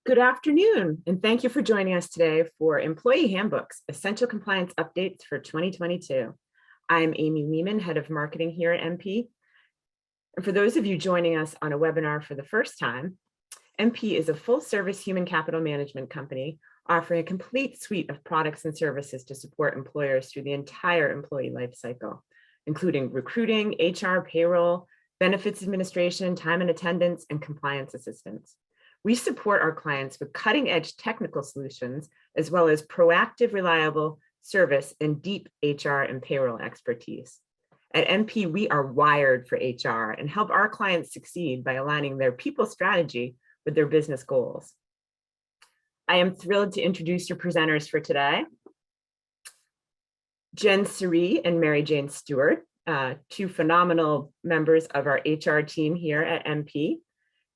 Good afternoon, and thank you for joining us today for Employee Handbooks, Essential Compliance Updates for 2022. I'm Amy Lehman, Head of Marketing here at MP. And for those of you joining us on a webinar for the first time, MP is a full-service human capital management company offering a complete suite of products and services to support employers through the entire employee life cycle, including recruiting, HR, payroll, benefits administration, time and attendance, and compliance assistance. We support our clients with cutting-edge technical solutions, as well as proactive, reliable service and deep HR and payroll expertise. At MP, we are wired for HR and help our clients succeed by aligning their people strategy with their business goals. I am thrilled to introduce your presenters for today. Jen Serei and MaryJane Steward, two phenomenal members of our HR team here at MP.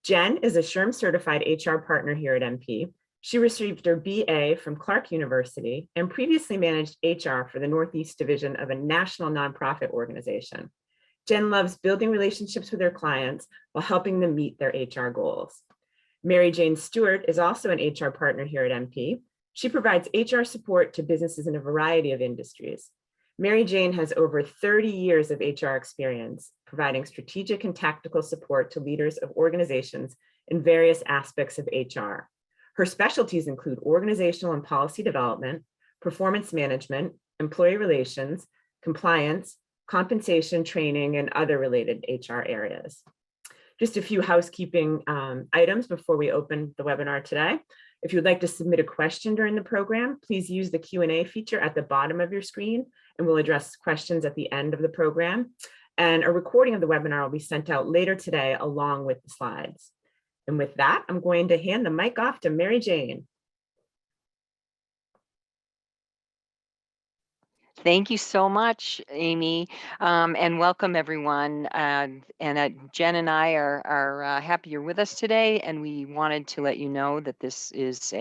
Jen is a SHRM certified HR partner here at MP. She received her BA from Clark University and previously managed HR for the Northeast Division of a national nonprofit organization. Jen loves building relationships with her clients while helping them meet their HR goals. MaryJane Steward is also an HR partner here at MP. She provides HR support to businesses in a variety of industries. MaryJane has over 30 years of HR experience, providing strategic and tactical support to leaders of organizations in various aspects of HR. Her specialties include organizational and policy development, performance management, employee relations, compliance, compensation, training, and other related HR areas. Just a few housekeeping items before we open the webinar today. If you would like to submit a question during the program, please use the Q&A feature at the bottom of your screen, and we'll address questions at the end of the program. And a recording of the webinar will be sent out later today along with the slides. And with that, I'm going to hand the mic off to MaryJane. Thank you so much, Amy, and welcome everyone. Jen and I are happy you're with us today, and we wanted to let you know that this is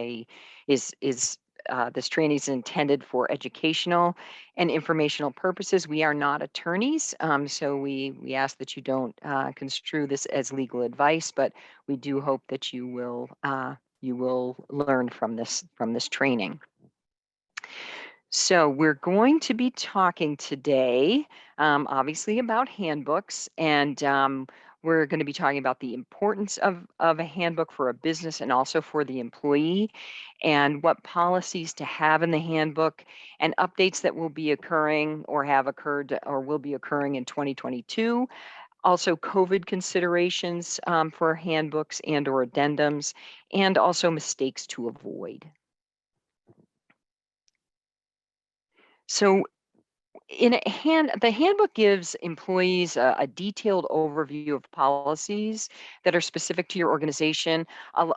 this training is intended for educational and informational purposes. We are not attorneys, so we ask that you don't construe this as legal advice, but we do hope that you will learn from this training. So we're going to be talking today, obviously, about handbooks, and we're going to be talking about the importance of a handbook for a business and also for the employee, and what policies to have in the handbook, and updates that will be occurring or have occurred or will be occurring in 2022. Also COVID considerations for handbooks and or addendums, and also mistakes to avoid. So the handbook gives employees a detailed overview of policies that are specific to your organization,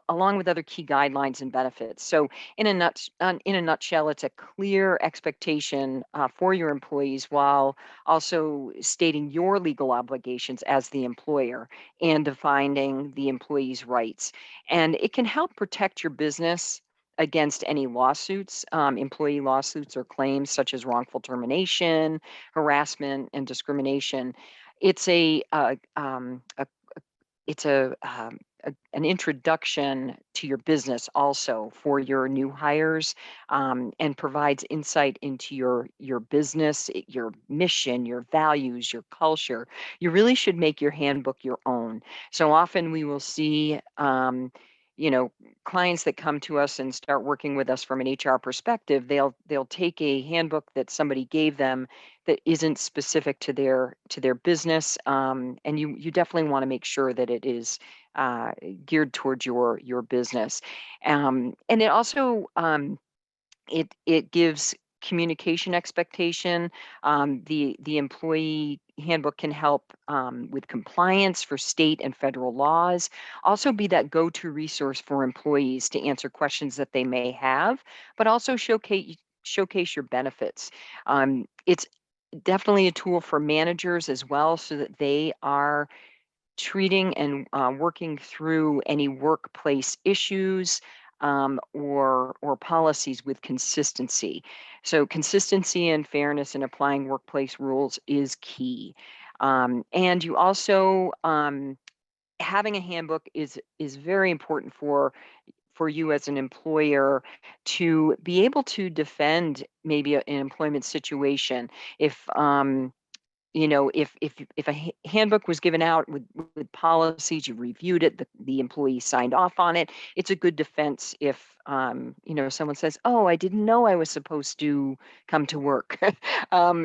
along with other key guidelines and benefits. So in a nutshell, it's a clear expectation for your employees, while also stating your legal obligations as the employer and defining the employee's rights. And it can help protect your business against any lawsuits, employee lawsuits or claims such as wrongful termination, harassment, and discrimination. It's an introduction to your business also for your new hires, and provides insight into your business, your mission, your values, your culture. You really should make your handbook your own. So often we will see clients that come to us and start working with us from an HR perspective, they'll take a handbook that somebody gave them that isn't specific to their business, and you definitely want to make sure that it is geared towards your business, and it also it gives communication expectation. The employee handbook can help with compliance for state and federal laws, also be that go-to resource for employees to answer questions that they may have, but also showcase your benefits. It's definitely a tool for managers as well, so that they are treating and working through any workplace issues or policies with consistency. So consistency and fairness in applying workplace rules is key. And you also, having a handbook is very important for for you as an employer to be able to defend maybe an employment situation. If if a handbook was given out with policies, you reviewed it, the employee signed off on it, it's a good defense if someone says, oh, I didn't know I was supposed to come to work. Well,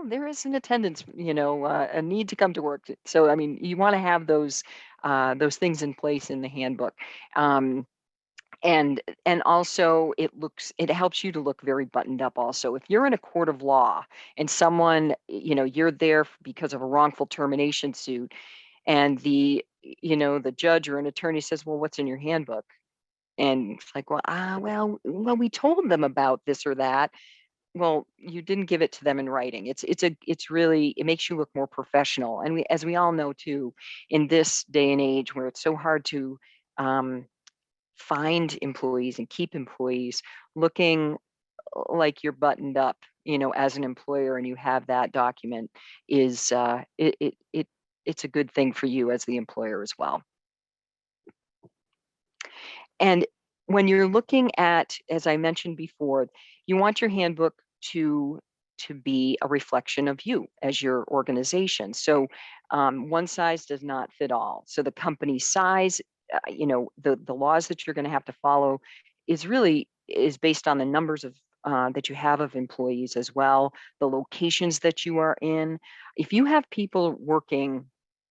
there is an attendance, a need to come to work. So I mean, you want to have those things in place in the handbook. And also it helps you to look very buttoned up. Also, if you're in a court of law and someone, you're there because of a wrongful termination suit, and the judge or an attorney says, well, what's in your handbook? And it's like, well, we told them about this or that. Well, you didn't give it to them in writing. It's really, it makes you look more professional. And as we all know too, in this day and age where it's so hard to find employees and keep employees, looking like you're buttoned up, as an employer, and you have that document is it's a good thing for you as the employer as well. And when you're looking at, as I mentioned before, you want your handbook to be a reflection of you as your organization. So one size does not fit all. So the company size, the laws that you're going to have to follow is based on the numbers of that you have of employees as well, the locations that you are in. If you have people working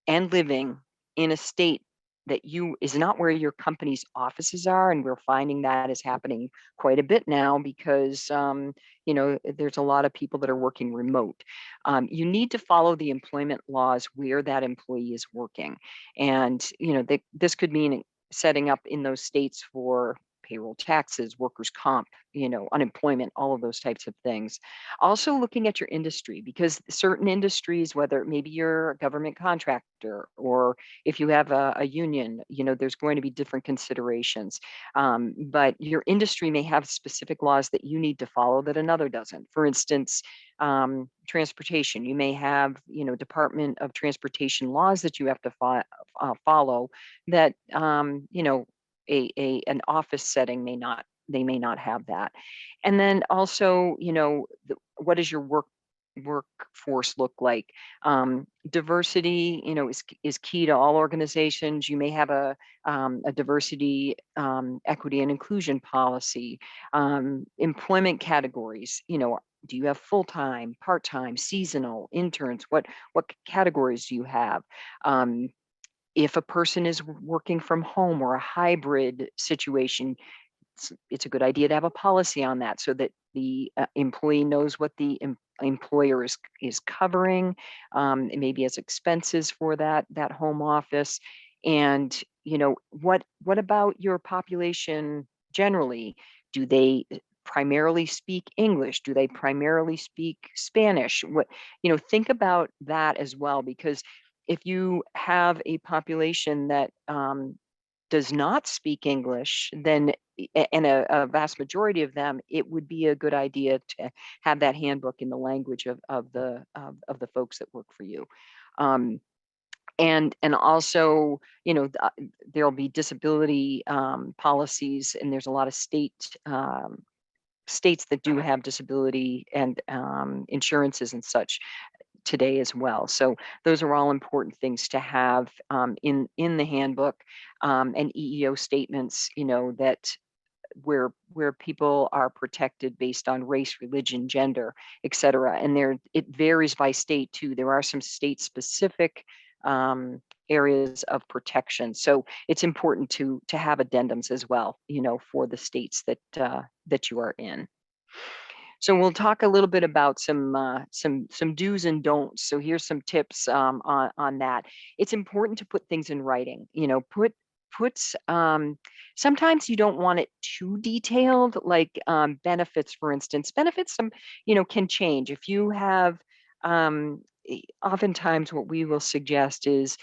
and living in a state that is not where your company's offices are, and we're finding that is happening quite a bit now because there's a lot of people that are working remote. You need to follow the employment laws where that employee is working, and this could mean setting up in those states for payroll taxes, workers' comp, unemployment, all of those types of things. Also looking at your industry, because certain industries, whether maybe you're a government contractor or if you have a union, there's going to be different considerations. But your industry may have specific laws that you need to follow that another doesn't. For instance, transportation, you may have, Department of Transportation laws that you have to follow that, an office setting they may not have that. And then also, what does your workforce look like? Diversity, is key to all organizations. You may have a diversity, equity, and inclusion policy. Employment categories, do you have full-time, part-time, seasonal, interns? What categories do you have? If a person is working from home or a hybrid situation, it's a good idea to have a policy on that so that the employee knows what the employer is covering, maybe as expenses for that home office. And what about your population generally? Do they primarily speak English? Do they primarily speak Spanish? Think about that as well, because if you have a population that does not speak English, then and a vast majority of them, it would be a good idea to have that handbook in the language of the folks that work for you. And also, there'll be disability policies, and there's a lot of states that do have disability and insurances and such today as well. So those are all important things to have in the handbook, and EEO statements, that where people are protected based on race, religion, gender, et cetera. And it varies by state too. There are some state specific areas of protection. So it's important to have addendums as well, for the states that you are in. So we'll talk a little bit about some do's and don'ts. So here's some tips on that. It's important to put things in writing. Sometimes you don't want it too detailed, like benefits, for instance. Benefits, can change. If you have, oftentimes what we will suggest is,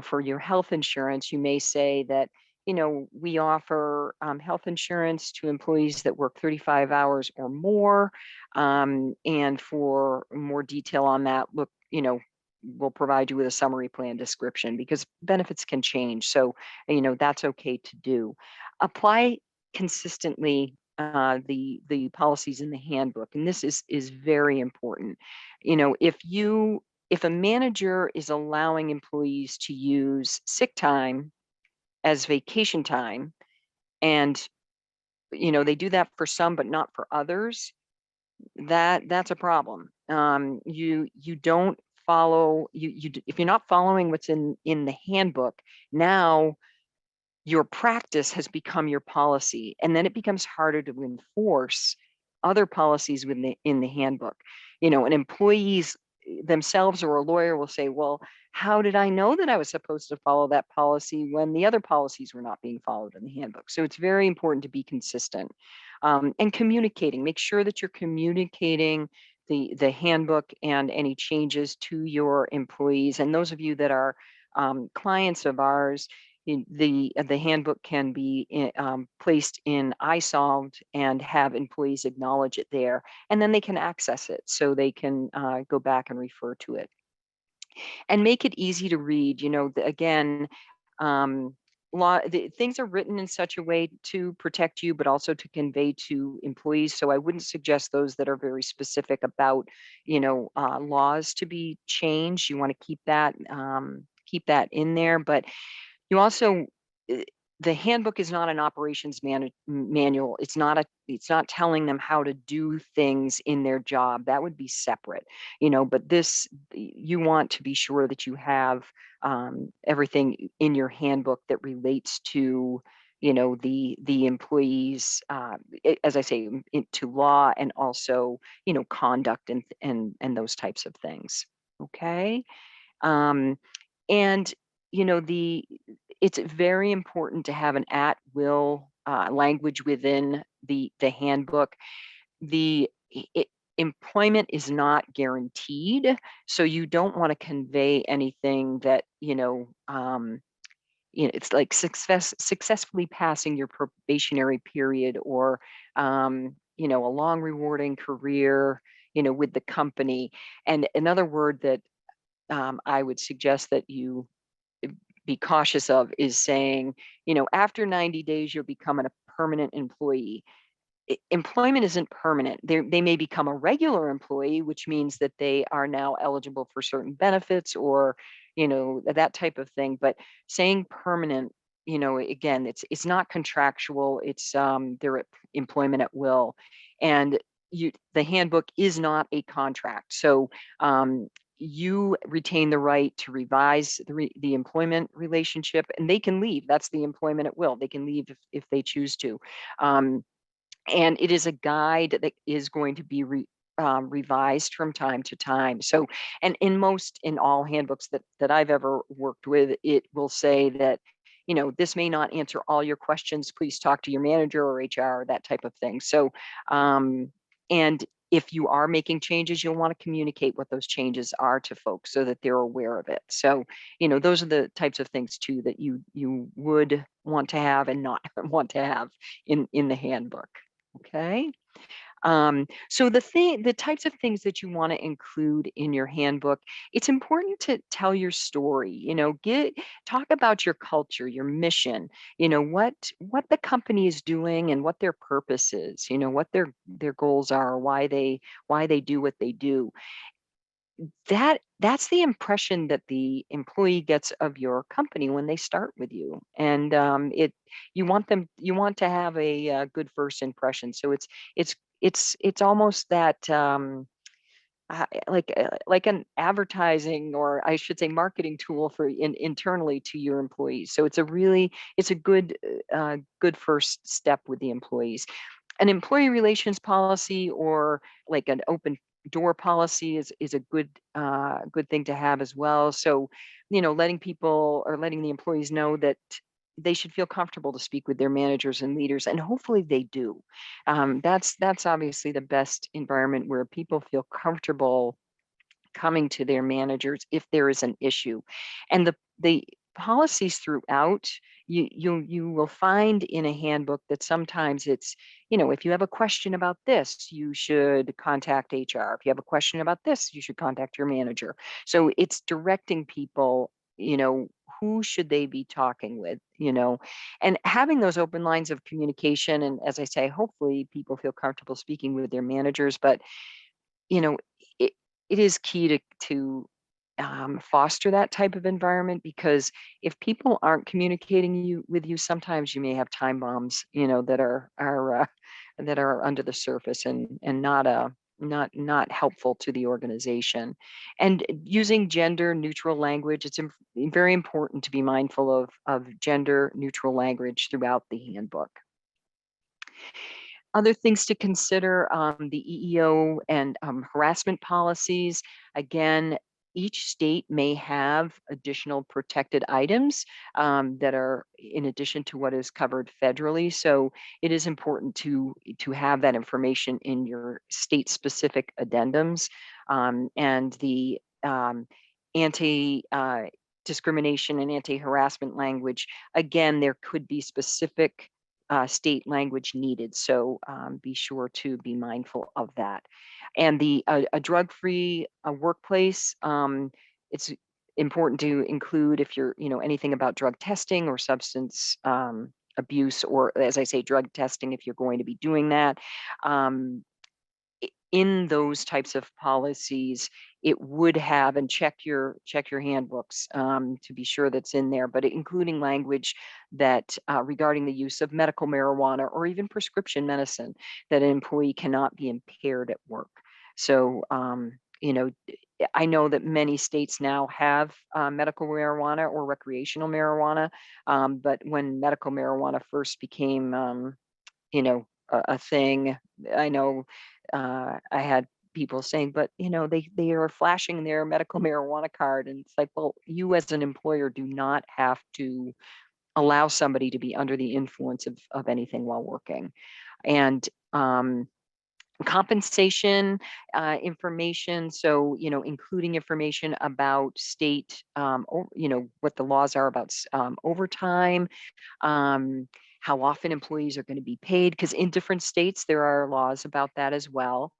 for your health insurance, you may say that, we offer health insurance to employees that work 35 hours or more. And for more detail on that, look, will provide you with a summary plan description, because benefits can change. So, that's okay to do. Apply consistently the policies in the handbook, and this is very important. If a manager is allowing employees to use sick time as vacation time, and they do that for some but not for others, that's a problem. You don't follow, if you're not following what's in the handbook, now your practice has become your policy, and then it becomes harder to enforce other policies in the handbook. And employees themselves or a lawyer will say, well, how did I know that I was supposed to follow that policy when the other policies were not being followed in the handbook? So it's very important to be consistent, and communicating. Make sure that you're communicating the handbook and any changes to your employees. And those of you that are clients of ours, the handbook can be placed in iSolved and have employees acknowledge it there, and then they can access it, so they can go back and refer to it. And make it easy to read. Again, things are written in such a way to protect you, but also to convey to employees. So I wouldn't suggest those that are very specific about, laws to be changed. You want to keep that in there, but you also, the handbook is not an operations manual. It's not telling them how to do things in their job. That would be separate, but this, you want to be sure that you have everything in your handbook that relates to, the employees, as I say, to law, and also, conduct and those types of things. Okay. And it's very important to have an at-will language within the handbook. Employment is not guaranteed, so you don't want to convey anything that it's like successfully passing your probationary period, or a long rewarding career with the company. And another word that I would suggest that you be cautious of is saying, after 90 days, you'll become a permanent employee. Employment isn't permanent. They may become a regular employee, which means that they are now eligible for certain benefits, or, that type of thing. But saying permanent, again, it's not contractual. It's their employment at will. And the handbook is not a contract. So you retain the right to revise the employment relationship, and they can leave. That's the employment at will. They can leave if they choose to. And it is a guide that is going to be revised from time to time. So, and in all handbooks that I've ever worked with, it will say that, this may not answer all your questions. Please talk to your manager or HR, that type of thing. So, and if you are making changes, you'll want to communicate what those changes are to folks so that they're aware of it. So, those are the types of things too that you would want to have and not want to have in the handbook. Okay. So the types of things that you want to include in your handbook, it's important to tell your story, talk about your culture, your mission, what the company is doing and what their purpose is, what their goals are, why they do what they do. That's the impression that the employee gets of your company when they start with you. And you want to have a good first impression. So it's almost that like an advertising, or I should say marketing tool for internally to your employees. So it's a good first step with the employees. An employee relations policy, or like an open door policy, is a good thing to have as well. So, letting the employees know that they should feel comfortable to speak with their managers and leaders, and hopefully they do. That's obviously the best environment, where people feel comfortable coming to their managers if there is an issue. And the policies throughout, you will find in a handbook that sometimes it's, if you have a question about this, you should contact HR. If you have a question about this, you should contact your manager. So it's directing people, who should they be talking with, and having those open lines of communication. And as I say, hopefully people feel comfortable speaking with their managers, but it, it is key to foster that type of environment, because if people aren't communicating with you, sometimes you may have time bombs, that are under the surface and not helpful to the organization. And using gender neutral language, it's very important to be mindful of gender neutral language throughout the handbook. Other things to consider, the EEO and harassment policies. Again, each state may have additional protected items that are in addition to what is covered federally. So it is important to have that information in your state-specific addendums, and the anti-discrimination and anti-harassment language. Again, there could be specific state language needed. So be sure to be mindful of that. And a drug-free workplace, it's important to include, if you're, anything about drug testing or substance abuse, or as I say, drug testing, if you're going to be doing that. In those types of policies, it would have, and check your handbooks to be sure that's in there, but including language that regarding the use of medical marijuana or even prescription medicine, that an employee cannot be impaired at work. So, I know that many states now have medical marijuana or recreational marijuana, but when medical marijuana first became, a thing, I know I had people saying, but they are flashing their medical marijuana card, and it's like, well, you as an employer do not have to allow somebody to be under the influence of anything while working. And compensation information, so including information about state, what the laws are about overtime, how often employees are going to be paid, because in different states there are laws about that as well.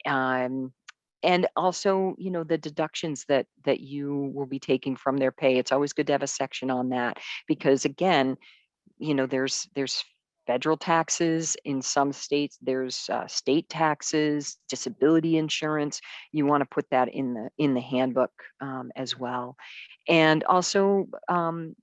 And also, the deductions that you will be taking from their pay. It's always good to have a section on that, because again, there's federal taxes in some states, there's state taxes, disability insurance. You want to put that in the handbook as well. And also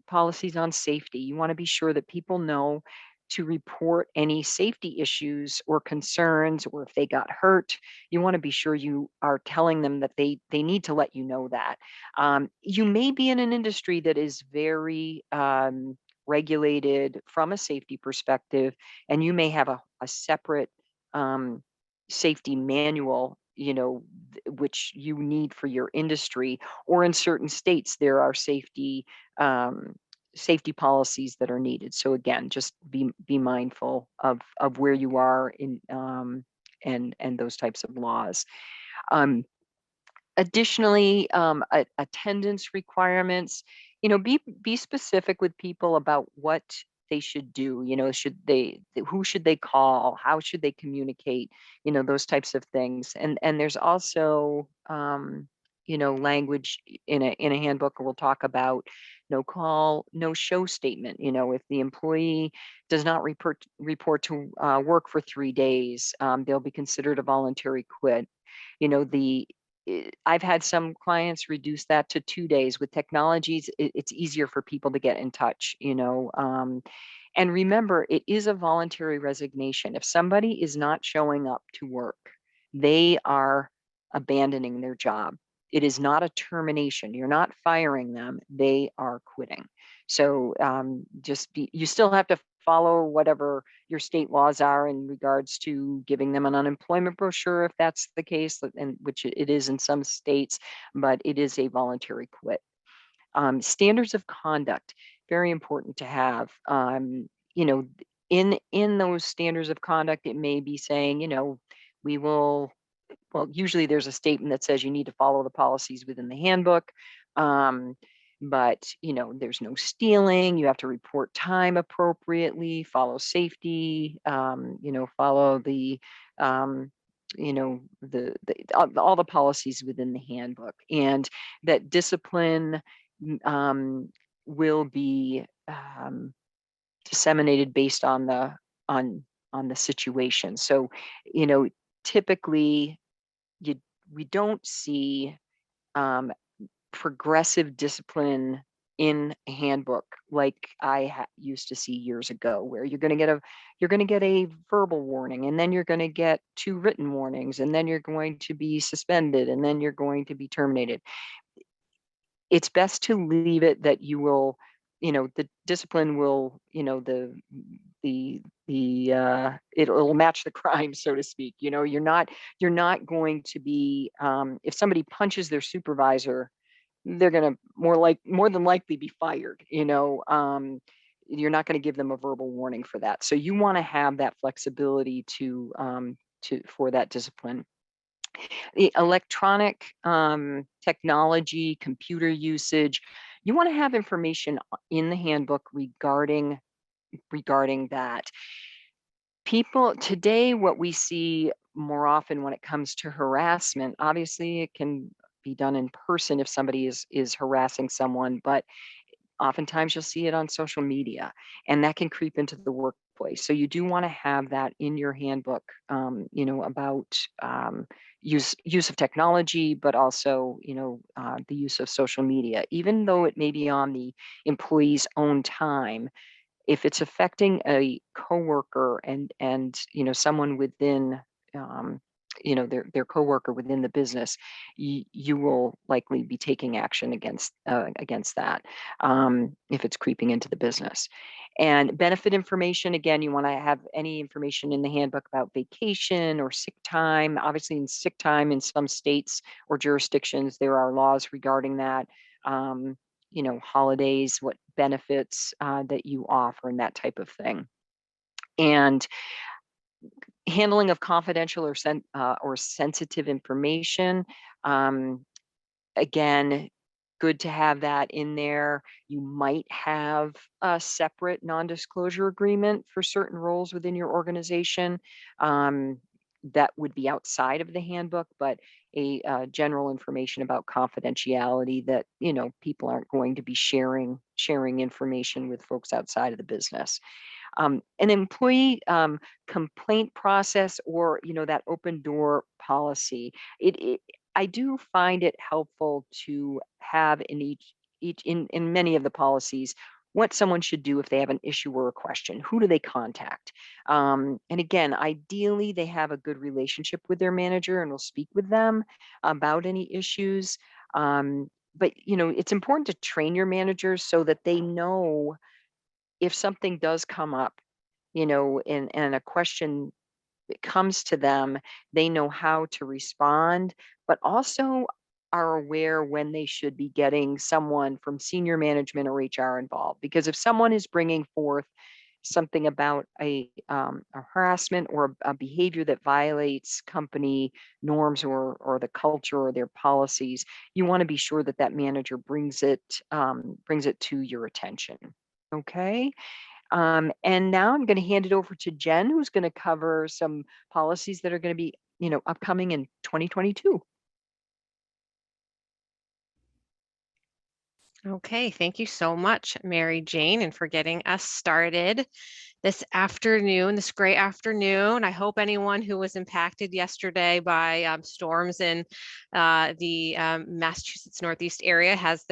policies on safety. You want to be sure that people know to report any safety issues or concerns, or if they got hurt, you want to be sure you are telling them that they need to let you know that. You may be in an industry that is very regulated from a safety perspective, and you may have a separate safety manual, which you need for your industry, or in certain states there are safety policies that are needed. So again, just be mindful of where you are in and those types of laws. Additionally, attendance requirements, be specific with people about what they should do. Who should they call? How should they communicate? Those types of things. And there's also, language in a handbook we'll talk about, no call, no show statement. If the employee does not report to work for 3 days, they'll be considered a voluntary quit. I've had some clients reduce that to 2 days. With technologies, it's easier for people to get in touch, and remember, it is a voluntary resignation. If somebody is not showing up to work, they are abandoning their job. It is not a termination. You're not firing them. They are quitting. So you still have to follow whatever your state laws are in regards to giving them an unemployment brochure, if that's the case, and which it is in some states, but it is a voluntary quit. Standards of conduct, very important to have. In those standards of conduct, it may be saying, we will, well, usually there's a statement that says you need to follow the policies within the handbook. but there's no stealing. You have to report time appropriately, follow safety, follow the all the policies within the handbook, and that discipline will be disseminated based on the situation. So typically we don't see progressive discipline in a handbook like I used to see years ago, where you're going to get a verbal warning, and then you're going to get 2 written warnings, and then you're going to be suspended, and then you're going to be terminated. It's best to leave it that you will, the discipline will, it'll match the crime, so to speak. You're not going to be, if somebody punches their supervisor, they're going to more than likely be fired. You're not going to give them a verbal warning for that. So you want to have that flexibility for that discipline. The electronic technology, computer usage, you want to have information in the handbook regarding that. People today, what we see more often when it comes to harassment, obviously it can be done in person if somebody is harassing someone, but oftentimes you'll see it on social media, and that can creep into the workplace. So you do want to have that in your handbook, about use of technology, but also, the use of social media, even though it may be on the employee's own time. If it's affecting a coworker and someone within their coworker within the business, you will likely be taking action against that if it's creeping into the business. And benefit information, again, you want to have any information in the handbook about vacation or sick time. Obviously, in sick time in some states or jurisdictions, there are laws regarding that. Holidays, what benefits that you offer, and that type of thing. And handling of confidential or sensitive information. Again, good to have that in there. You might have a separate non-disclosure agreement for certain roles within your organization. That would be outside of the handbook, but a general information about confidentiality that people aren't going to be sharing information with folks outside of the business. An employee complaint process, or that open door policy. I do find it helpful to have in in many of the policies what someone should do if they have an issue or a question. Who do they contact? And again, ideally, they have a good relationship with their manager and will speak with them about any issues. But it's important to train your managers so that they know if something does come up, and a question comes to them, they know how to respond, but also are aware when they should be getting someone from senior management or HR involved. Because if someone is bringing forth something about a harassment or a behavior that violates company norms or the culture or their policies, you want to be sure that manager brings it to your attention. Okay. And now I'm going to hand it over to Jen, who's going to cover some policies that are going to be, upcoming in 2022. Okay, thank you so much, MaryJane, and for getting us started this great afternoon. I hope anyone who was impacted yesterday by storms in the Massachusetts Northeast area has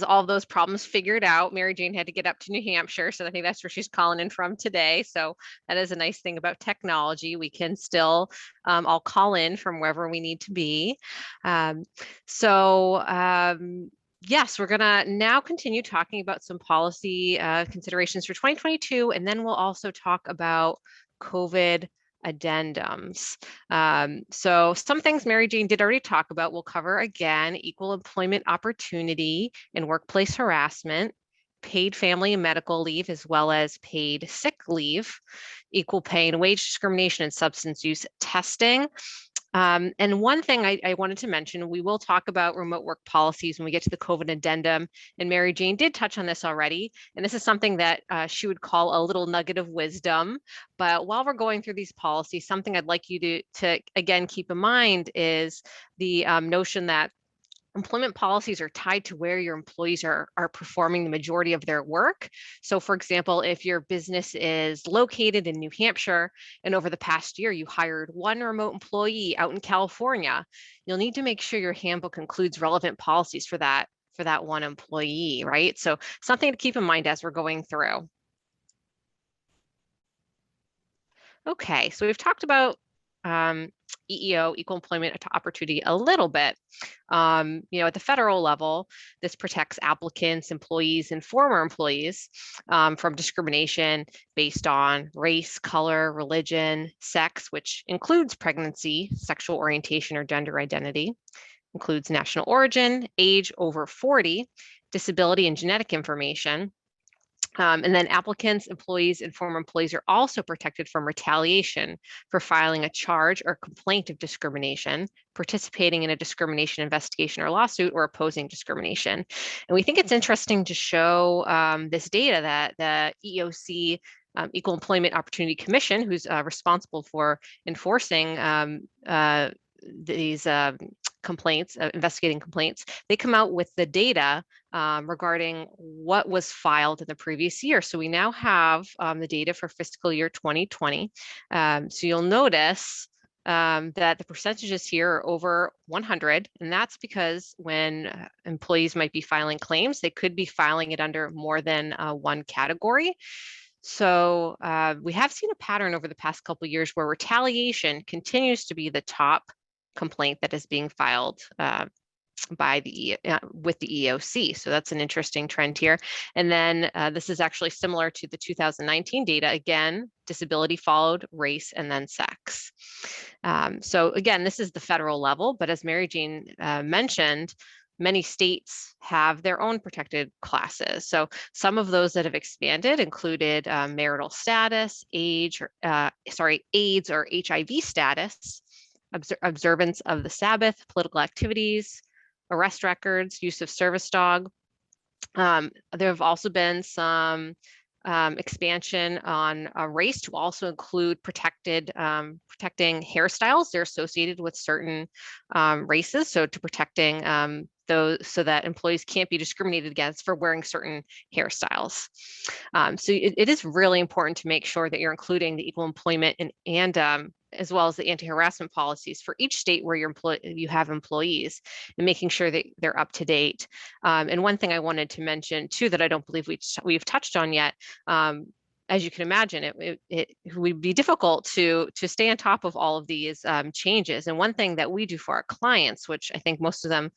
all those problems figured out. MaryJane had to get up to New Hampshire, so I think that's where she's calling in from today. So that is a nice thing about technology. We can still all call in from wherever we need to be. Yes, we're gonna now continue talking about some policy considerations for 2022, and then we'll also talk about COVID addendums. So some things MaryJane did already talk about, we'll cover again: equal employment opportunity and workplace harassment, paid family and medical leave, as well as paid sick leave, equal pay and wage discrimination, and substance use testing. And one thing I wanted to mention, we will talk about remote work policies when we get to the COVID addendum. And MaryJane did touch on this already. And this is something that she would call a little nugget of wisdom. But while we're going through these policies, something I'd like you to again, keep in mind is the notion that employment policies are tied to where your employees are performing the majority of their work. So for example, if your business is located in New Hampshire and over the past year you hired one remote employee out in California, you'll need to make sure your handbook includes relevant policies for that one employee, right? So something to keep in mind as we're going through. Okay, so we've talked about EEO, equal employment opportunity, a little bit. At the federal level, this protects applicants, employees, and former employees from discrimination based on race, color, religion, sex, which includes pregnancy, sexual orientation, or gender identity, includes national origin, age over 40, disability and genetic information. And then applicants, employees, and former employees are also protected from retaliation for filing a charge or complaint of discrimination, participating in a discrimination investigation or lawsuit, or opposing discrimination. And we think it's interesting to show this data that the EEOC, Equal Employment Opportunity Commission, who's responsible for enforcing these complaints, investigating complaints, they come out with the data regarding what was filed in the previous year. So we now have the data for fiscal year 2020. So you'll notice that the percentages here are over 100, and that's because when employees might be filing claims, they could be filing it under more than one category. So we have seen a pattern over the past couple of years where retaliation continues to be the top complaint that is being filed with the EEOC. So that's an interesting trend here. And then this is actually similar to the 2019 data. Again, disability followed race and then sex. So again, this is the federal level, but as MaryJane mentioned, many states have their own protected classes. So some of those that have expanded included marital status, AIDS or HIV status, observance of the Sabbath, political activities, arrest records, use of service dog. There have also been some expansion on race to also include protecting hairstyles. They're associated with certain races, so to protecting those so that employees can't be discriminated against for wearing certain hairstyles. So it is really important to make sure that you're including the equal employment and as well as the anti-harassment policies for each state where you have employees, and making sure that they're up to date. And one thing I wanted to mention too that I don't believe we've touched on yet, as you can imagine, it would be difficult to stay on top of all of these changes. And one thing that we do for our clients, which I think most of them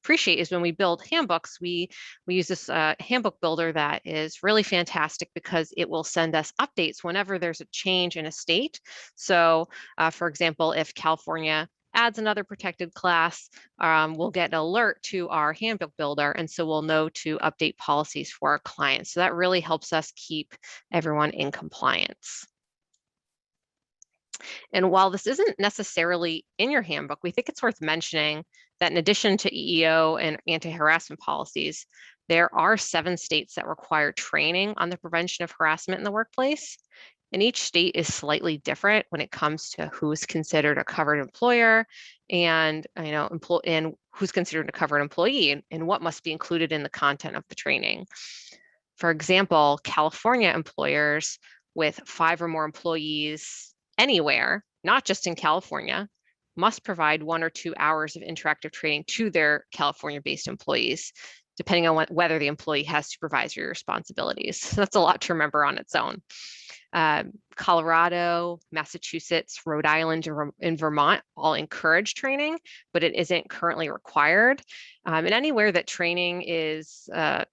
appreciate, is when we build handbooks, we use this handbook builder that is really fantastic because it will send us updates whenever there's a change in a state. So for example, if California adds another protected class, we'll get an alert to our handbook builder, and so we'll know to update policies for our clients. So that really helps us keep everyone in compliance. And while this isn't necessarily in your handbook, we think it's worth mentioning that in addition to EEO and anti-harassment policies, there are 7 states that require training on the prevention of harassment in the workplace. And each state is slightly different when it comes to who is considered a covered employer and who's considered a covered employee and what must be included in the content of the training. For example, California employers with 5 or more employees anywhere, not just in California, must provide 1 or 2 hours of interactive training to their California-based employees, depending on whether the employee has supervisory responsibilities. So that's a lot to remember on its own. Colorado, Massachusetts, Rhode Island, and Vermont all encourage training, but it isn't currently required. And anywhere that training isn't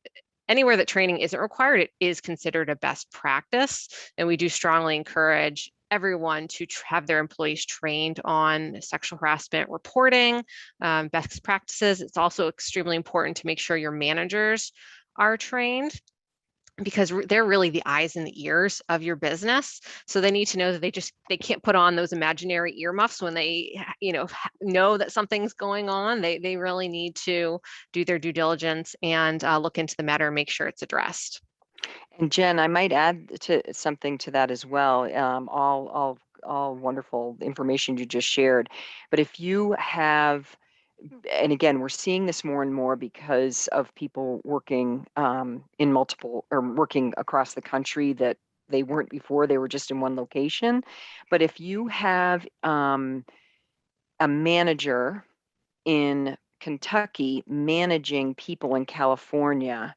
required, it is considered a best practice. And we do strongly encourage everyone to have their employees trained on sexual harassment reporting, best practices. It's also extremely important to make sure your managers are trained. because they're really the eyes and the ears of your business. So they need to know that they can't put on those imaginary earmuffs when they, know that something's going on. They really need to do their due diligence and look into the matter and make sure it's addressed. And Jen, I might add to something to that as well. All wonderful information you just shared. But if you have, and again, we're seeing this more and more because of people working in multiple or working across the country that they weren't before, they were just in one location. But if you have a manager in Kentucky managing people in California,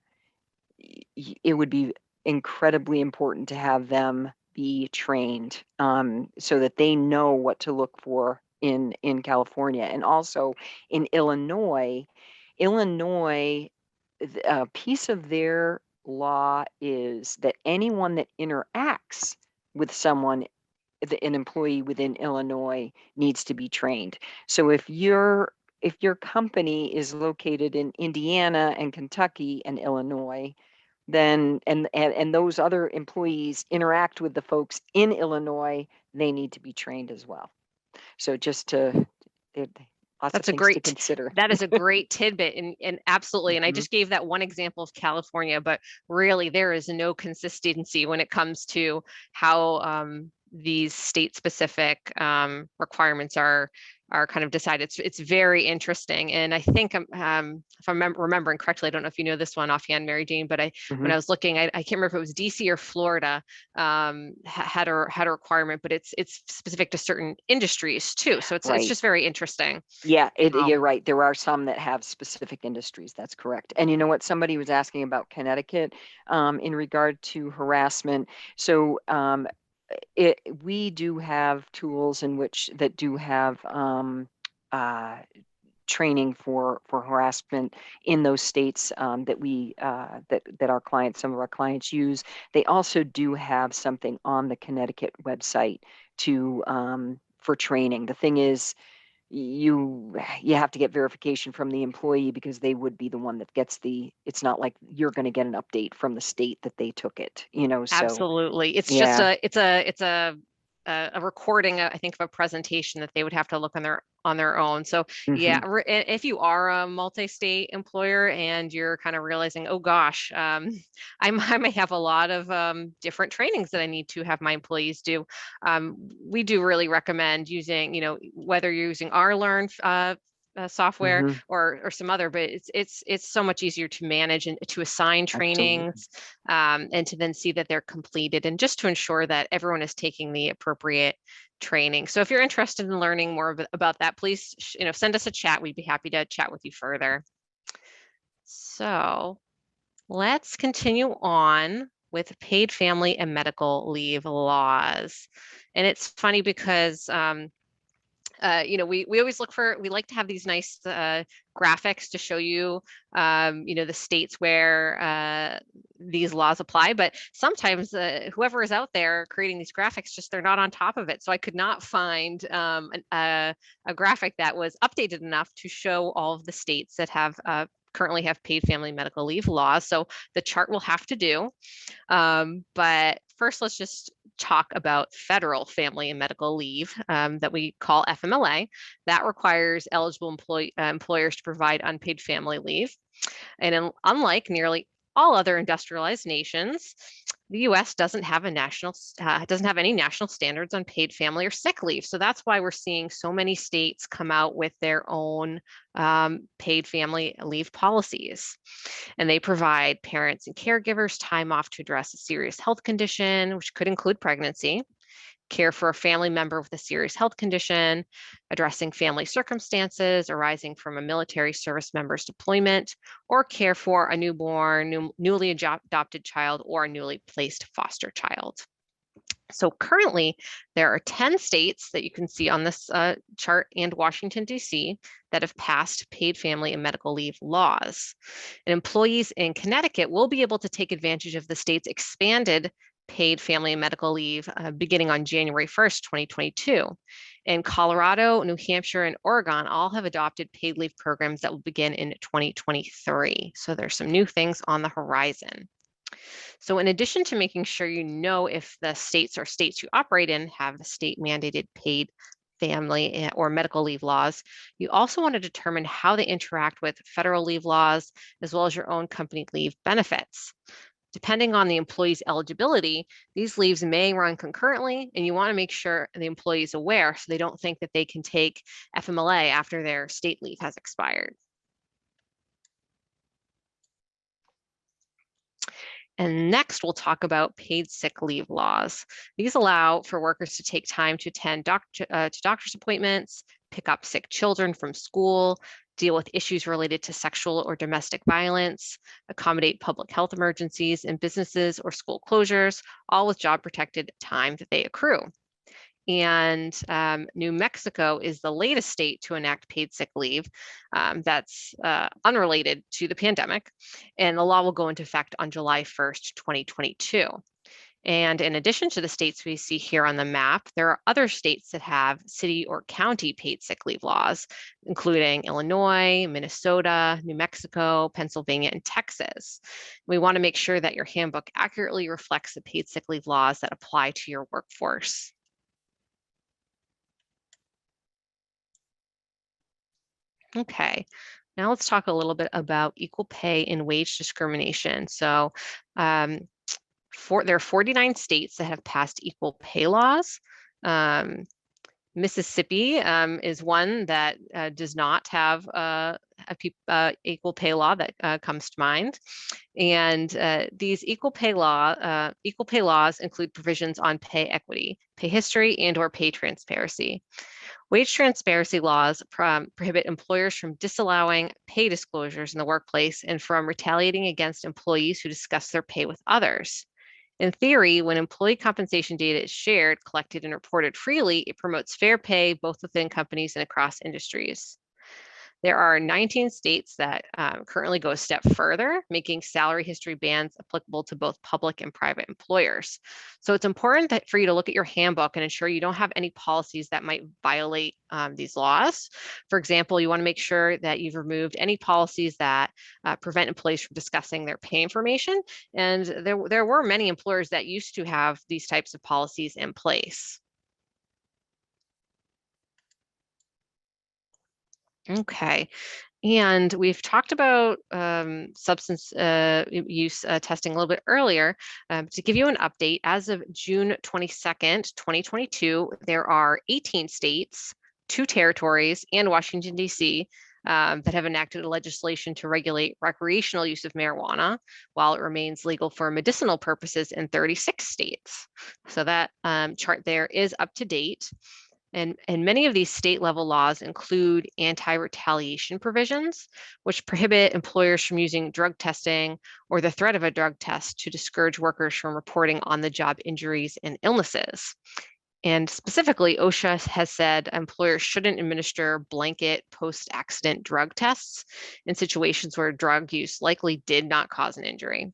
it would be incredibly important to have them be trained so that they know what to look for in California. And also in Illinois, a piece of their law is that anyone that interacts with someone, an employee within Illinois, needs to be trained. So if your company is located in Indiana and Kentucky and Illinois, then and those other employees interact with the folks in Illinois, they need to be trained as well. So just to lots That's of a things to great, consider. that is a great tidbit, and absolutely. And I just gave that one example of California, but really there is no consistency when it comes to how these state specific requirements are kind of decided. It's very interesting. And I think if I'm remembering correctly, I don't know if you know this one offhand, MaryJane, but when I was looking, I can't remember if it was DC or Florida had a requirement, but it's specific to certain industries too. So it's just very interesting. Yeah, you're right. There are some that have specific industries. That's correct. And you know what? Somebody was asking about Connecticut in regard to harassment. So we do have tools in which that do have training for harassment in those states that we that our clients, some of our clients use. They also do have something on the Connecticut website to for training. The thing is, you have to get verification from the employee because they would be the one that gets it's not like you're going to get an update from the state that they took it, so Absolutely. It's yeah. just it's a recording, I think, of a presentation that they would have to look on their own. So yeah, if you are a multi-state employer and you're kind of realizing, oh gosh, I may have a lot of different trainings that I need to have my employees do. We do really recommend using, whether you're using our Learn software or some other, but it's so much easier to manage and to assign trainings and to then see that they're completed, and just to ensure that everyone is taking the appropriate training. So if you're interested in learning more about that, please send us a chat. We'd be happy to chat with you further. So let's continue on with paid family and medical leave laws. And it's funny because we always we like to have these nice graphics to show you, the states where these laws apply, but sometimes whoever is out there creating these graphics, they're not on top of it. So I could not find a graphic that was updated enough to show all of the states that have currently have paid family medical leave laws. So the chart will have to do. But first, let's just talk about federal family and medical leave that we call FMLA. That requires eligible employers to provide unpaid family leave. And unlike nearly all other industrialized nations, the U.S. doesn't have any national standards on paid family or sick leave. So that's why we're seeing so many states come out with their own paid family leave policies. And they provide parents and caregivers time off to address a serious health condition, which could include pregnancy, care for a family member with a serious health condition, addressing family circumstances arising from a military service member's deployment, or care for a newborn, newly adopted child, or a newly placed foster child. So currently, there are 10 states that you can see on this chart and Washington, D.C. that have passed paid family and medical leave laws. And employees in Connecticut will be able to take advantage of the state's expanded paid family and medical leave beginning on January 1st, 2022. And Colorado, New Hampshire, and Oregon all have adopted paid leave programs that will begin in 2023. So there's some new things on the horizon. So in addition to making sure you know if the states or states you operate in have the state mandated paid family or medical leave laws, you also want to determine how they interact with federal leave laws, as well as your own company leave benefits. Depending on the employee's eligibility, these leaves may run concurrently, and you want to make sure the employee is aware so they don't think that they can take FMLA after their state leave has expired. And next, we'll talk about paid sick leave laws. These allow for workers to take time to attend to doctor's appointments, pick up sick children from school, deal with issues related to sexual or domestic violence, accommodate public health emergencies in businesses or school closures, all with job protected time that they accrue. And New Mexico is the latest state to enact paid sick leave that's unrelated to the pandemic. And the law will go into effect on July 1st, 2022. And in addition to the states we see here on the map, there are other states that have city or county paid sick leave laws, including Illinois, Minnesota, New Mexico, Pennsylvania, and Texas. We want to make sure that your handbook accurately reflects the paid sick leave laws that apply to your workforce. Okay, now let's talk a little bit about equal pay and wage discrimination. So there are 49 states that have passed equal pay laws. Mississippi is one that does not have a equal pay law that comes to mind. And these equal pay laws include provisions on pay equity, pay history, and/or pay transparency. Wage transparency laws prohibit employers from disallowing pay disclosures in the workplace and from retaliating against employees who discuss their pay with others. In theory, when employee compensation data is shared, collected, and reported freely, it promotes fair pay both within companies and across industries. There are 19 states that currently go a step further, making salary history bans applicable to both public and private employers. So it's important for you to look at your handbook and ensure you don't have any policies that might violate these laws. For example, you want to make sure that you've removed any policies that prevent employees from discussing their pay information. And there were many employers that used to have these types of policies in place. Okay, and we've talked about substance use testing a little bit earlier. To give you an update, as of June 22nd, 2022, there are 18 states, 2 territories, and Washington, D.C. That have enacted legislation to regulate recreational use of marijuana, while it remains legal for medicinal purposes in 36 states. So that chart there is up to date. And many of these state level laws include anti-retaliation provisions, which prohibit employers from using drug testing or the threat of a drug test to discourage workers from reporting on the job injuries and illnesses. And specifically, OSHA has said employers shouldn't administer blanket post-accident drug tests in situations where drug use likely did not cause an injury.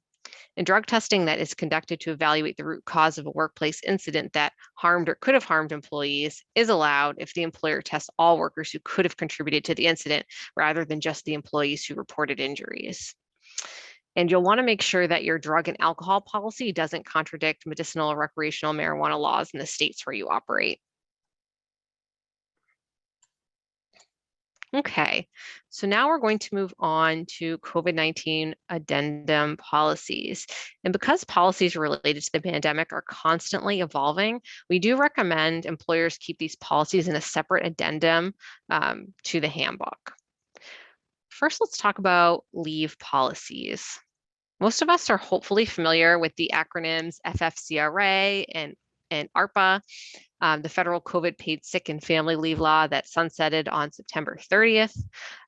And drug testing that is conducted to evaluate the root cause of a workplace incident that harmed or could have harmed employees is allowed if the employer tests all workers who could have contributed to the incident rather than just the employees who reported injuries. And you'll want to make sure that your drug and alcohol policy doesn't contradict medicinal or recreational marijuana laws in the states where you operate. Okay, so now we're going to move on to COVID-19 addendum policies. And because policies related to the pandemic are constantly evolving, we do recommend employers keep these policies in a separate addendum to the handbook. First, let's talk about leave policies. Most of us are hopefully familiar with the acronyms FFCRA and ARPA. The federal COVID paid sick and family leave law that sunsetted on September 30th.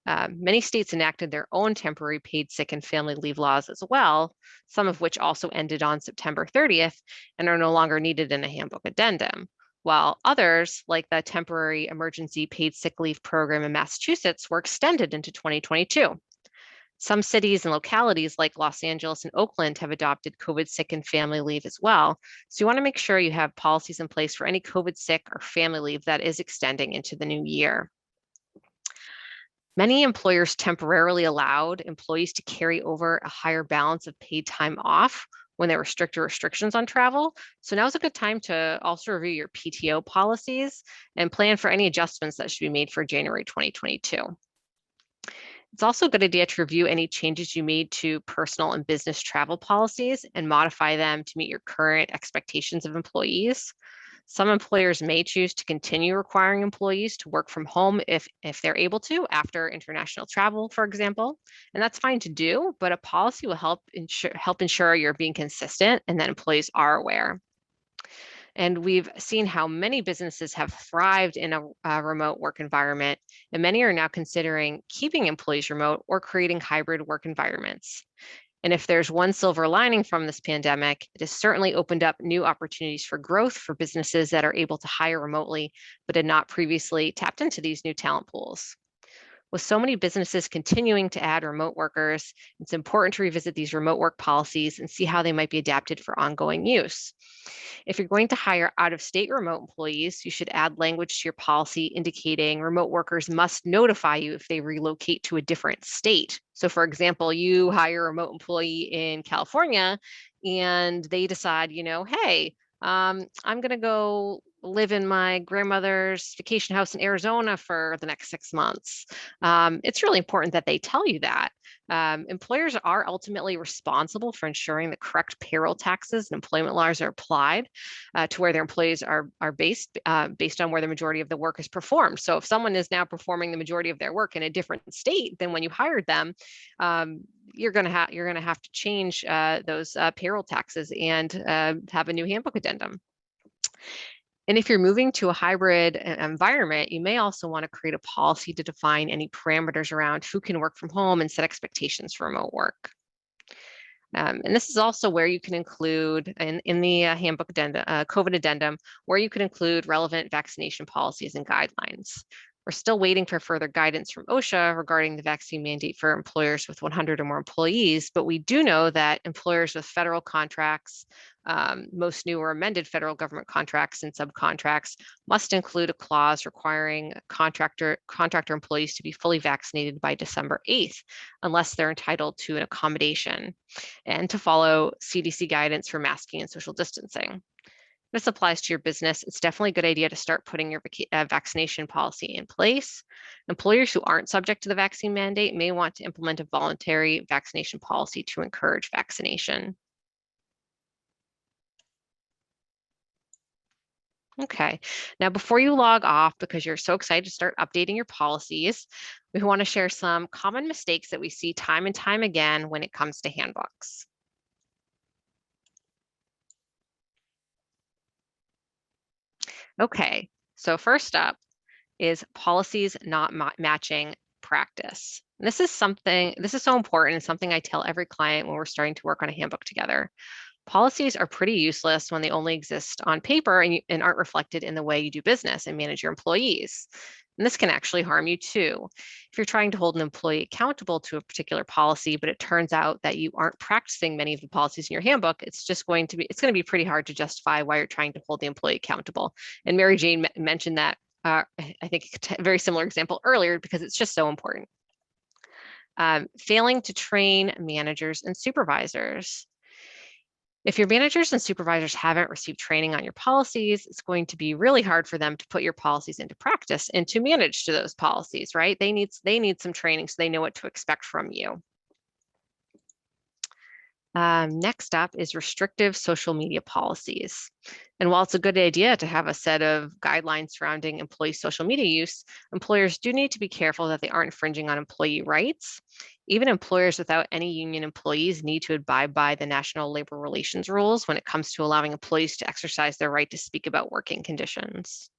Many states enacted their own temporary paid sick and family leave laws as well, some of which also ended on September 30th and are no longer needed in a handbook addendum, while others, like the temporary emergency paid sick leave program in Massachusetts, were extended into 2022. Some cities and localities like Los Angeles and Oakland have adopted COVID sick and family leave as well. So you want to make sure you have policies in place for any COVID sick or family leave that is extending into the new year. Many employers temporarily allowed employees to carry over a higher balance of paid time off when there were stricter restrictions on travel. So now's a good time to also review your PTO policies and plan for any adjustments that should be made for January 2022. It's also a good idea to review any changes you made to personal and business travel policies and modify them to meet your current expectations of employees. Some employers may choose to continue requiring employees to work from home if they're able to after international travel, for example. And that's fine to do, but a policy will help ensure you're being consistent and that employees are aware. And we've seen how many businesses have thrived in a remote work environment, and many are now considering keeping employees remote or creating hybrid work environments. And if there's one silver lining from this pandemic, it has certainly opened up new opportunities for growth for businesses that are able to hire remotely, but had not previously tapped into these new talent pools. With so many businesses continuing to add remote workers, it's important to revisit these remote work policies and see how they might be adapted for ongoing use. If you're going to hire out-of-state remote employees, you should add language to your policy indicating remote workers must notify you if they relocate to a different state. So for example, you hire a remote employee in California and they decide, hey, I'm going to go live in my grandmother's vacation house in Arizona for the next 6 months. It's really important that they tell you that. Employers are ultimately responsible for ensuring the correct payroll taxes and employment laws are applied to where their employees are based on where the majority of the work is performed. So if someone is now performing the majority of their work in a different state than when you hired them, you're going to have to change those payroll taxes and have a new handbook addendum. And if you're moving to a hybrid environment, you may also want to create a policy to define any parameters around who can work from home and set expectations for remote work. And this is also where you can include in the handbook addendum, COVID addendum, where you can include relevant vaccination policies and guidelines. We're still waiting for further guidance from OSHA regarding the vaccine mandate for employers with 100 or more employees, but we do know that employers with federal contracts, most new or amended federal government contracts and subcontracts must include a clause requiring contractor employees to be fully vaccinated by December 8th, unless they're entitled to an accommodation, and to follow CDC guidance for masking and social distancing. This applies to your business. It's definitely a good idea to start putting your vaccination policy in place. Employers who aren't subject to the vaccine mandate may want to implement a voluntary vaccination policy to encourage vaccination. Okay, now before you log off, because you're so excited to start updating your policies, we want to share some common mistakes that we see time and time again when it comes to handbooks. Okay, so first up is policies not matching practice. And this is so important and something I tell every client when we're starting to work on a handbook together. Policies are pretty useless when they only exist on paper and aren't reflected in the way you do business and manage your employees. And this can actually harm you too. If you're trying to hold an employee accountable to a particular policy, but it turns out that you aren't practicing many of the policies in your handbook, it's going to be pretty hard to justify why you're trying to hold the employee accountable. And MaryJane mentioned that, I think a very similar example earlier, because it's just so important. Failing to train managers and supervisors. If your managers and supervisors haven't received training on your policies, it's going to be really hard for them to put your policies into practice and to manage to those policies, right? They need some training so they know what to expect from you. Next up is restrictive social media policies. And while it's a good idea to have a set of guidelines surrounding employee social media use, employers do need to be careful that they aren't infringing on employee rights. Even employers without any union employees need to abide by the National Labor Relations rules when it comes to allowing employees to exercise their right to speak about working conditions.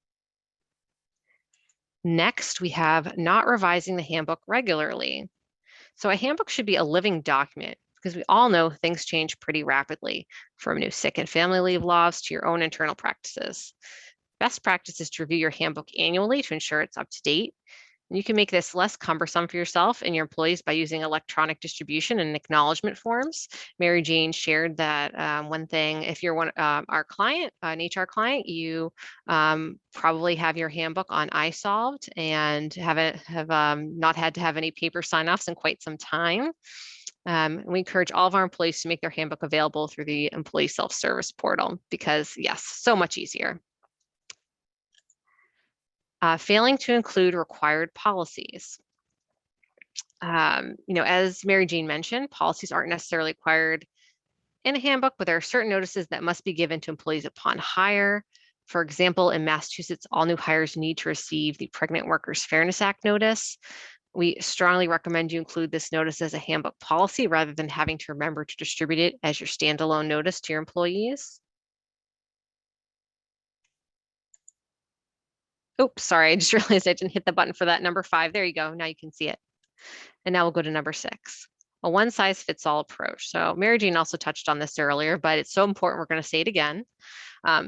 Next, we have not revising the handbook regularly. So a handbook should be a living document, because we all know things change pretty rapidly, from new sick and family leave laws to your own internal practices. Best practice is to review your handbook annually to ensure it's up to date. And you can make this less cumbersome for yourself and your employees by using electronic distribution and acknowledgement forms. MaryJane shared that one thing, if you're our client, an HR client, you probably have your handbook on iSolved and have not had to have any paper sign-offs in quite some time. We encourage all of our employees to make their handbook available through the employee self-service portal because, yes, so much easier. Failing to include required policies. As MaryJane mentioned, policies aren't necessarily required in a handbook, but there are certain notices that must be given to employees upon hire. For example, in Massachusetts, all new hires need to receive the Pregnant Workers Fairness Act notice. We strongly recommend you include this notice as a handbook policy rather than having to remember to distribute it as your standalone notice to your employees. Oops, sorry, I just realized I didn't hit the button for that. Number 5, there you go, now you can see it. And now we'll go to number 6, a one-size-fits-all approach. So MaryJane also touched on this earlier, but it's so important, we're going to say it again.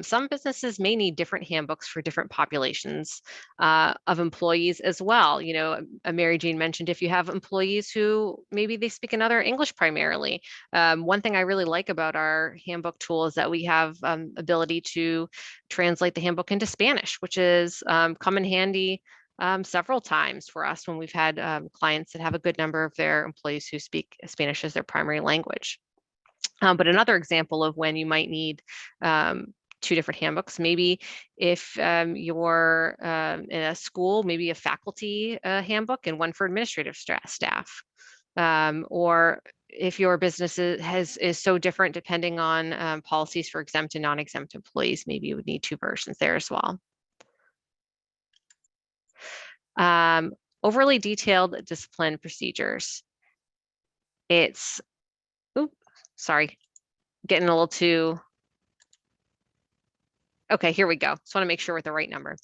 Some businesses may need different handbooks for different populations of employees as well. MaryJane mentioned if you have employees who maybe they speak another English primarily. One thing I really like about our handbook tool is that we have ability to translate the handbook into Spanish, which is come in handy several times for us when we've had clients that have a good number of their employees who speak Spanish as their primary language. But another example of when you might need 2 different handbooks, maybe if you're in a school, maybe a faculty handbook and one for administrative staff. Or if your business is so different depending on policies for exempt and non-exempt employees, maybe you would need 2 versions there as well. Overly detailed discipline procedures. It's, sorry, getting a little too, okay, here we go. Just want to make sure we're at the right number.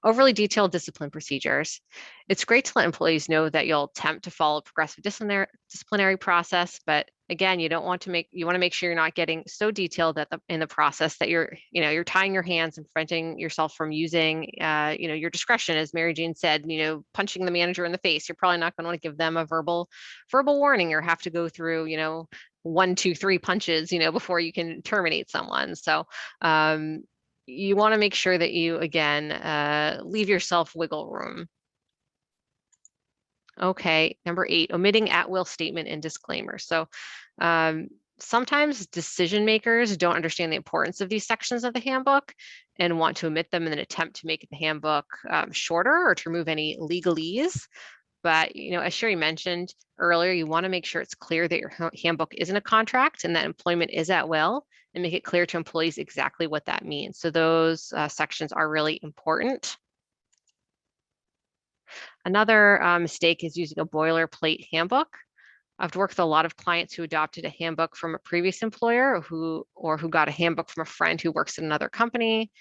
Overly detailed discipline procedures. It's great to let employees know that you'll attempt to follow a progressive disciplinary process, but again, you want to make sure you're not getting so detailed in the process that you're tying your hands and preventing yourself from using, your discretion, as MaryJane said, punching the manager in the face. You're probably not going to want to give them a verbal warning or have to go through, 1, 2, 3 punches, before you can terminate someone. So, you want to make sure that you, again, leave yourself wiggle room. Okay, number 8, omitting at-will statement and disclaimer. So sometimes decision makers don't understand the importance of these sections of the handbook and want to omit them in an attempt to make the handbook shorter or to remove any legalese. But, as Serei mentioned earlier, you want to make sure it's clear that your handbook isn't a contract and that employment is at will, and make it clear to employees exactly what that means. So those sections are really important. Another mistake is using a boilerplate handbook. I've worked with a lot of clients who adopted a handbook from a previous employer who got a handbook from a friend who works at another company.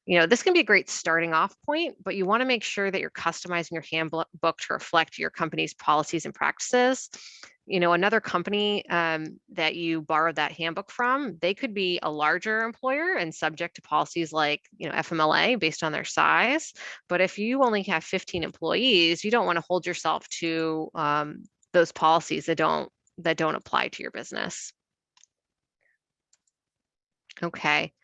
This can be a great starting off point, but you want to make sure that you're customizing your handbook to reflect your company's policies and practices. Another company that you borrowed that handbook from, they could be a larger employer and subject to policies like, FMLA based on their size. But if you only have 15 employees, you don't want to hold yourself to those policies that don't apply to your business. Okay.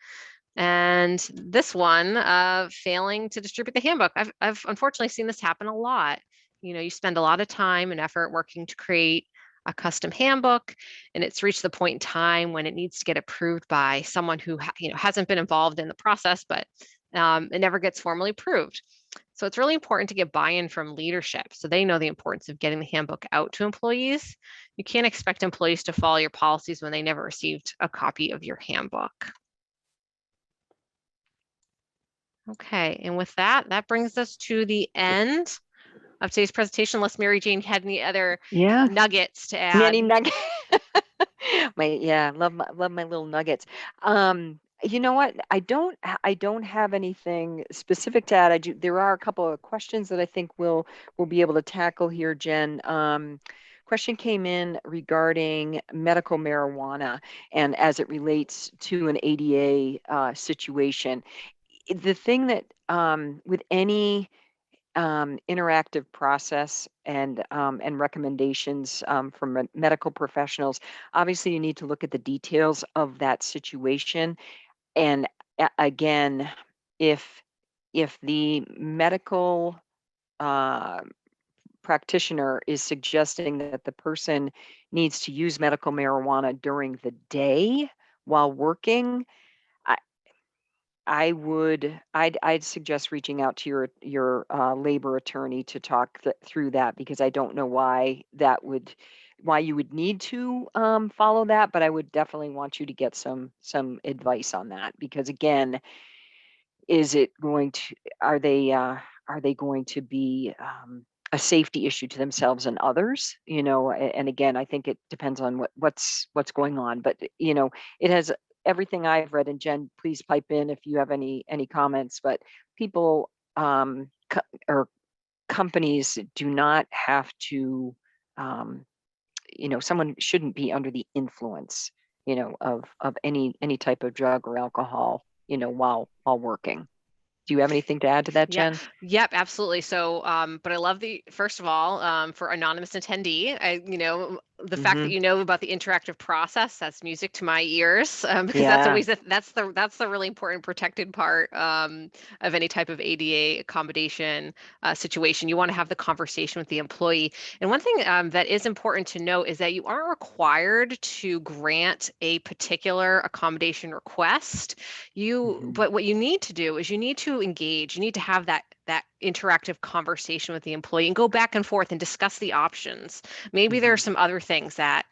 And this one, failing to distribute the handbook. I've unfortunately seen this happen a lot. You spend a lot of time and effort working to create a custom handbook, and it's reached the point in time when it needs to get approved by someone who hasn't been involved in the process, but it never gets formally approved. So it's really important to get buy-in from leadership so they know the importance of getting the handbook out to employees. You can't expect employees to follow your policies when they never received a copy of your handbook. Okay, and with that brings us to the end of today's presentation, unless MaryJane had any other nuggets to add. Any nuggets? Love my little nuggets. You know what? I don't have anything specific to add. There are a couple of questions that I think we'll be able to tackle here, Jen. Question came in regarding medical marijuana and as it relates to an ADA situation. The thing that with any interactive process and recommendations from medical professionals, obviously you need to look at the details of that situation. And again, if the medical practitioner is suggesting that the person needs to use medical marijuana during the day while working, I'd suggest reaching out to your labor attorney to talk through that, because I don't know why you would need to follow that, but I would definitely want you to get some advice on that, because again, are they going to be a safety issue to themselves and others? And again, I think it depends on what's going on, but it has everything I've read, and Jen, please pipe in if you have any comments, but people or companies do not have to, someone shouldn't be under the influence, of any type of drug or alcohol, while working. Do you have anything to add to that, Yeah. Jen? Yep, absolutely. So, but I love first of all, for anonymous attendee, the fact that you know about the interactive process, that's music to my ears, because that's always that's the really important protected part of any type of ADA accommodation situation. You want to have the conversation with the employee. And one thing that is important to note is that you aren't required to grant a particular accommodation request. But what you need to do is you need to engage, you need to have that interactive conversation with the employee and go back and forth and discuss the options. Maybe there are some other things that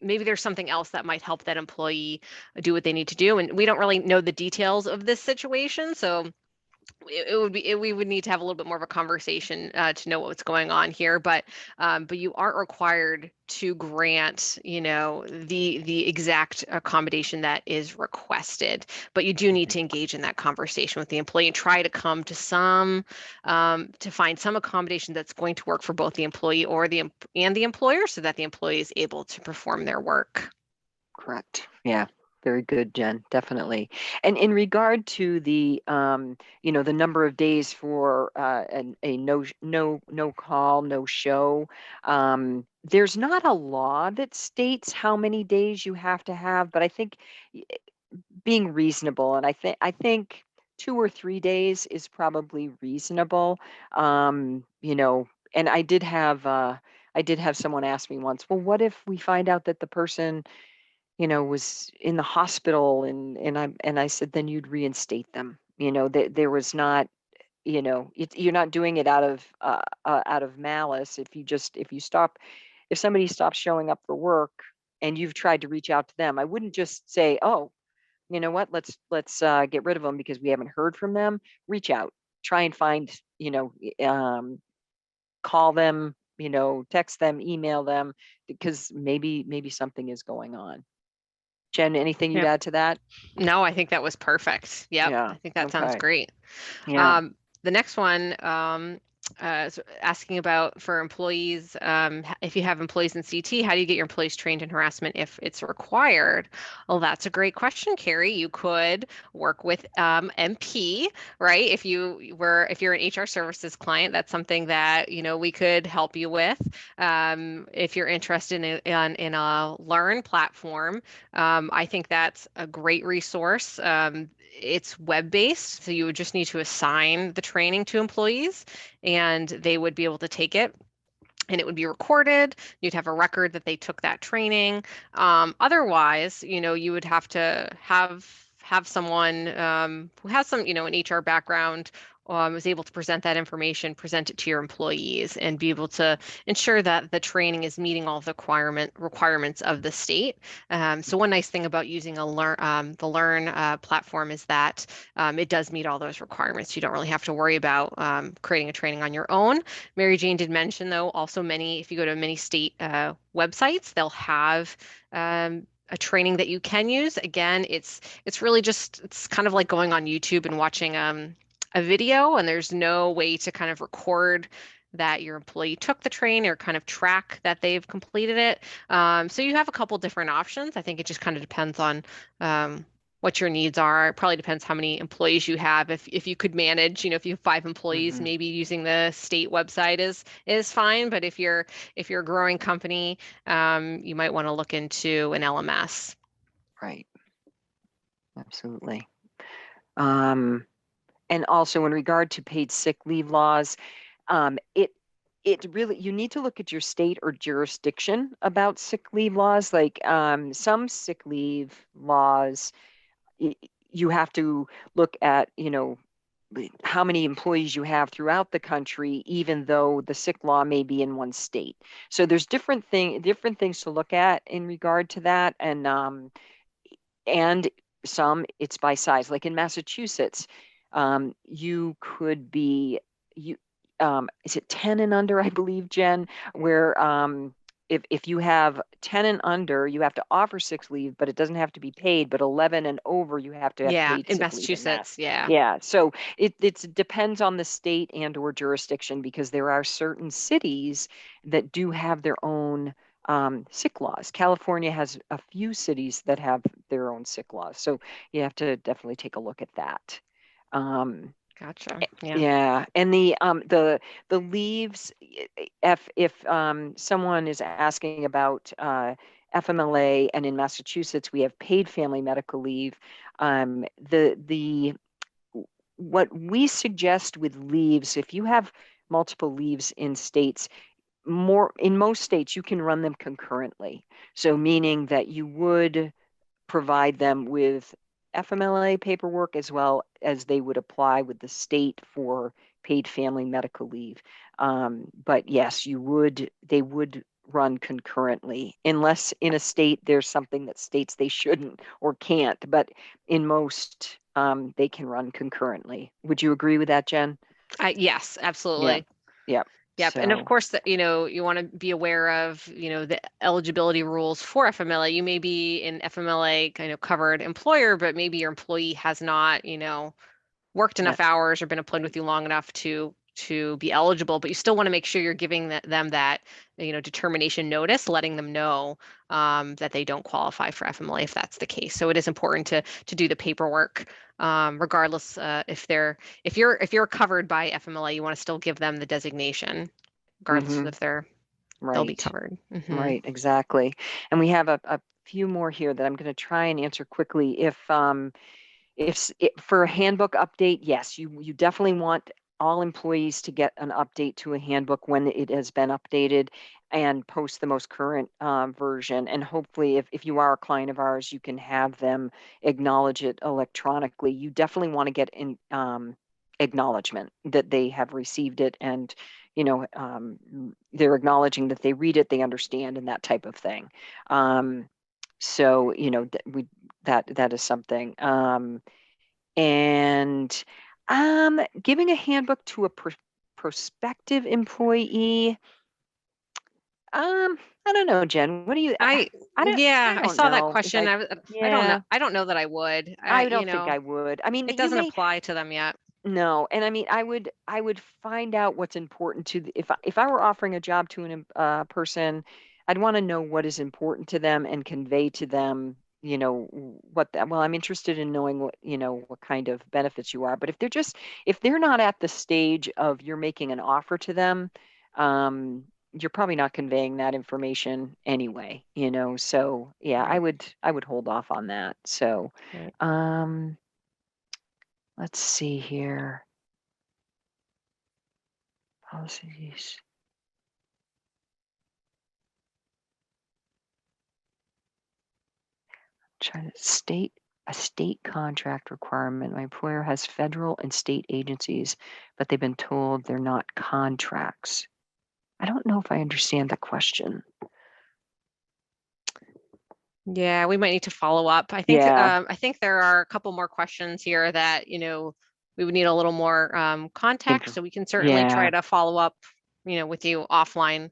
maybe there's something else that might help that employee do what they need to do. And we don't really know the details of this situation, so we would need to have a little bit more of a conversation to know what's going on here, but you aren't required to grant the exact accommodation that is requested, but you do need to engage in that conversation with the employee and try to come to to find some accommodation that's going to work for both the employee and the employer, so that the employee is able to perform their work. Correct. Yeah. Very good, Jen. Definitely. And in regard to the, the number of days for a no call, no show, there's not a law that states how many days you have to have, but I think being reasonable, and I think 2 or 3 days is probably reasonable. And I did have someone ask me once, well, what if we find out that the person was in the hospital, and I said, then you'd reinstate them. There was not, you're not doing it out of malice. If somebody stops showing up for work and you've tried to reach out to them, I wouldn't just say, oh, you know what, let's get rid of them because we haven't heard from them. Reach out, try and find, call them, text them, email them, because maybe something is going on. Jen, anything you'd add to that? No, I think that was perfect. Yep. Yeah. I think that sounds great. Yeah. The next one is asking about for employees, if you have employees in CT, how do you get your employees trained in harassment if it's required? Well, that's a great question, Carrie. You could work with MP, right? If you're an HR services client, that's something that we could help you with. If you're interested in a Learn platform, I think that's a great resource. It's web-based, so you would just need to assign the training to employees and they would be able to take it, and it would be recorded. You'd have a record that they took that training. Otherwise, you would have to have someone who has some, an HR background, is able to present that information, present it to your employees, and be able to ensure that the training is meeting all the requirements of the state. So one nice thing about using the Learn platform is that it does meet all those requirements. You don't really have to worry about creating a training on your own. MaryJane did mention, though, also if you go to many state websites, they'll have a training that you can use. Again, it's really just, it's kind of like going on YouTube and watching a video, and there's no way to kind of record that your employee took the training or kind of track that they've completed it. So you have a couple different options. I think it just kind of depends on what your needs are. It probably depends how many employees you have. If you could manage, if you have 5 employees, maybe using the state website is fine. But if you're a growing company, you might want to look into an LMS. Right. Absolutely. And also in regard to paid sick leave laws, it really, you need to look at your state or jurisdiction about sick leave laws. Like some sick leave laws, you have to look at, how many employees you have throughout the country, even though the sick law may be in one state. So there's different things to look at in regard to that. And some it's by size. Like in Massachusetts, you could be, is it 10 and under, I believe, Jen, where if you have 10 and under, you have to offer sick leave, but it doesn't have to be paid. But 11 and over, you have to have Yeah, paid in sick leave in that. Massachusetts, yeah. Yeah, so it depends on the state and or jurisdiction, because there are certain cities that do have their own sick laws. California has a few cities that have their own sick laws, so you have to definitely take a look at that. Gotcha. Yeah. Yeah, and the leaves, if someone is asking about FMLA, and in Massachusetts we have paid family medical leave, the what we suggest with leaves, if you have multiple leaves in states, in most states you can run them concurrently. So meaning that you would provide them with FMLA paperwork as well as they would apply with the state for paid family medical leave. But yes, they would run concurrently, unless in a state there's something that states they shouldn't or can't. But in most, they can run concurrently. Would you agree with that, Jen? Yes, Yeah. absolutely. Yeah. Yep. And of So, course, you want to be aware of, the eligibility rules for FMLA. You may be an FMLA kind of covered employer, but maybe your employee has not, worked enough hours or been employed with you long enough to be eligible, but you still want to make sure you're giving them that, determination notice, letting them know that they don't qualify for FMLA if that's the case. So it is important to do the paperwork, regardless if you're covered by FMLA, you want to still give them the designation, regardless of if they'll be right. covered. Right, exactly. And we have a few more here that I'm going to try and answer quickly. If for a handbook update, yes, you definitely want all employees to get an update to a handbook when it has been updated, and post the most current version. And hopefully, if you are a client of ours, you can have them acknowledge it electronically. You definitely want to get in acknowledgement that they have received it, and they're acknowledging that they read it, they understand, and that type of thing. So that is something. And giving a handbook to a prospective employee. I don't know, Jen. What do you? I don't saw that know. question. I don't know. I don't know that I would. I don't think I would. I mean, it doesn't apply to them yet. No, and I mean, I would find out what's important to if I were offering a job to a person, I'd want to know what is important to them and convey to them, well, I'm interested in knowing what kind of benefits you are. But if they're not at the stage of you're making an offer to them, you're probably not conveying that information anyway, So yeah, Right. I would hold off on that. So, Right. let's see here. Policies. Trying to a state contract requirement. My employer has federal and state agencies, but they've been told they're not contracts. I don't know if I understand the question. Yeah, we might need to follow up. I think there are a couple more questions here that, we would need a little more context, so we can certainly try to follow up, with you offline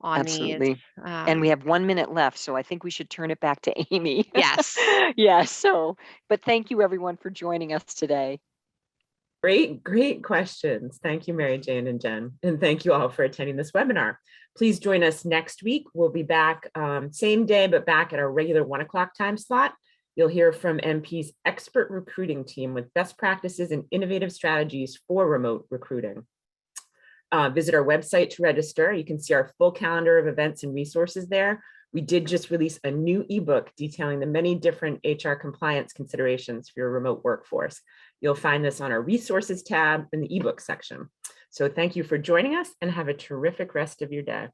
on Absolutely. these. And we have 1 minute left, so I think we should turn it back to Amy. Yes. Yes. So, but thank you everyone for joining us today. Great questions. Thank you, MaryJane and Jen. And thank you all for attending this webinar. Please join us next week. We'll be back same day, but back at our regular 1 o'clock time slot. You'll hear from MP's expert recruiting team with best practices and innovative strategies for remote recruiting. Visit our website to register. You can see our full calendar of events and resources there. We did just release a new ebook detailing the many different HR compliance considerations for your remote workforce. You'll find this on our resources tab in the ebook section. So thank you for joining us and have a terrific rest of your day.